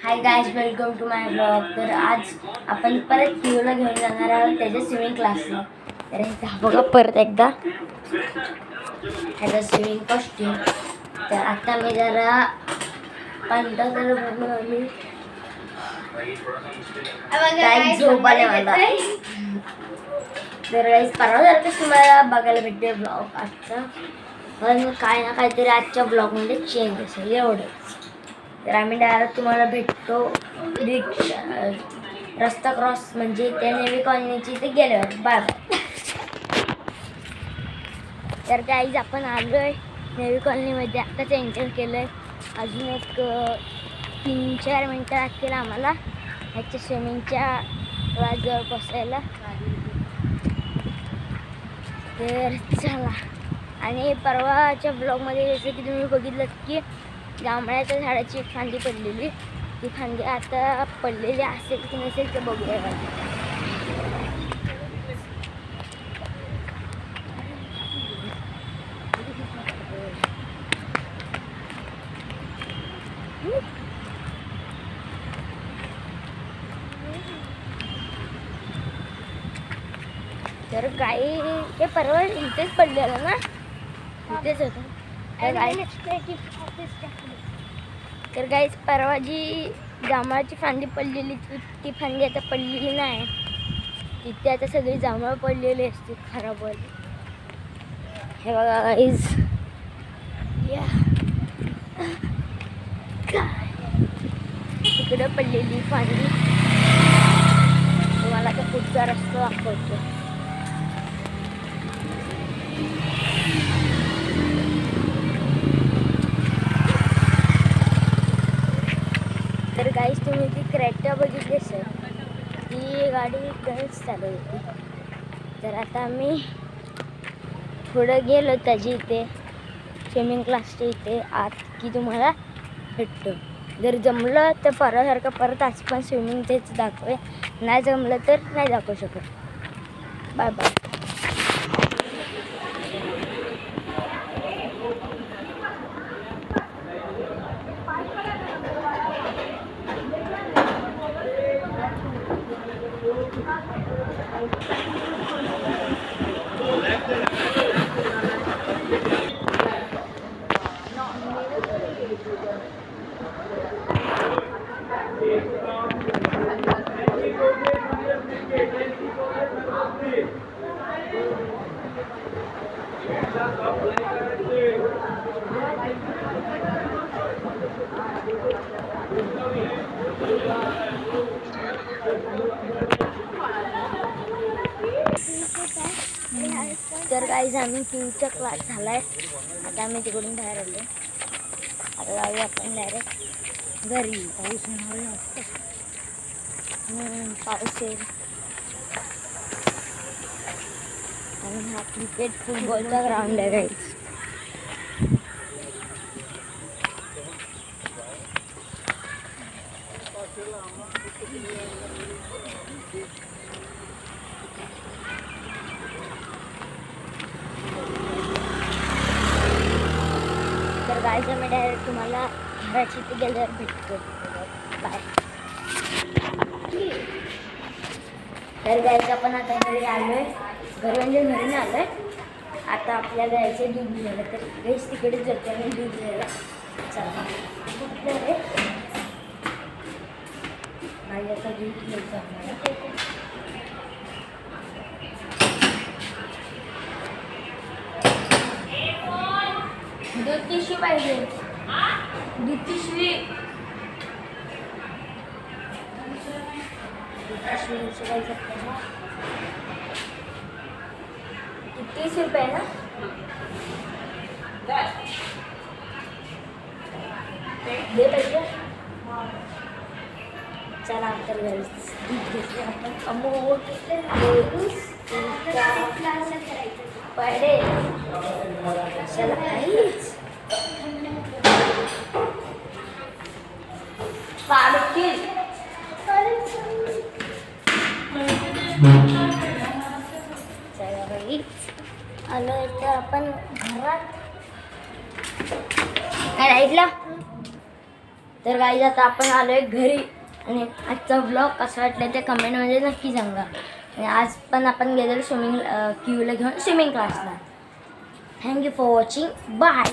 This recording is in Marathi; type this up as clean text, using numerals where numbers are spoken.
High guys, welcome to my blog. तर आज आपण परत पिऊला घेऊन जाणार आहोत त्याच्या स्विमिंग क्लासला. तर हे बघा परत एकदा ह्याचा स्विमिंग कॉस्ट्यूम. तर आता मी जरा पंधरा तर बनवून मी काही झोप आले मला. तर गाइस परवासारखंच तुम्हाला बघायला भेटते ब्लॉग आजचा, पण काय ना काहीतरी आजच्या ब्लॉगमध्ये चेंज असेल एवढंच. तर आम्ही डायरेक्ट तुम्हाला भेटतो रस्ता क्रॉस म्हणजे त्या नेव्ही कॉलनीची ते गेल्यावर. Bye bye. तर गाईज आपण आलो आहे नेव्ही कॉलनीमध्ये, आत्ताच एंटर केलं आहे. अजून एक 3-4 मिनटं लागतील आम्हाला ह्याच्या स्विमिंगच्या क्लासजवळ बसायला. तर चला. आणि परवाच्या ब्लॉगमध्ये जसं की तुम्ही बघितलं की जांभळाच्या झाडाची एक फांदी पडलेली, ती फांदी आता पडलेली असेल की नसेल ते बघूया. तर गाई ते परवा इथेच पडलेलं ना, इथेच होतं. तर गाईच परवा जी जांभळाची फांदी पडलेली ती फांदी आता पडलेली नाही. तिथे आता सगळी जांभळं पडलेली असते खराब वाली. हे बघा गाईज, तिकडं पडलेली फांदी. तुम्हाला आता पुढचा रस्ता दाखवतो. तर गाईज तुम्ही ती क्रेटा बघितली असेल, ती गाडी गणच चालू होती. तर आता आम्ही थोडं गेलो त्याची इथे स्विमिंग क्लासच्या इथे आत की तुम्हाला भेटतो. जर जमलं तर परवासारखं परत आज पण स्विमिंग तेच दाखवे, नाही जमलं तर नाही दाखवू शकत. Bye bye. तर गाईज आम्ही पिऊचा क्लास झाला आहे. आता आम्ही तिकडून बाहेर आलो. आता जाऊया आपण डायरेक्ट घरी. पाऊस येणार आहे, पाऊस येईल. आणि हा क्रिकेट फुटबॉलचा ग्राउंड आहे गाईज. तर गाईज आम्ही डायरेक्ट तुम्हाला घराची इथे गेल्यावर भेटतो. बाय. तर गाईज आपण आता घरी आलो आहे. घरी म्हणजे घरी नाही आलो आहे. आता आपल्याला जायचं दूध घ्यायला. तर गाईज तिकडेच जातो आणि दूध घ्यायला. चला माझी आता दूध घ्यायचं आपल्याला. दूध पिशवी पाहिजे. दूध पिशवी. ₹30 ना. दे पाहिजे. चला तर दूध घेतले आपण. अमूल पडे. चला काहीच पाडतील. चला बाई आलो तर आपण घरात. काय राहिला तर गाईज आता आपण आलो आहे घरी आणि आजचा ब्लॉग कसा वाटला ते कमेंटमध्ये नक्की सांगा. आणि आज पण आपण गेलेलो स्विमिंग क्यूला घेऊन स्विमिंग क्लासला. Thank you for watching. बाय.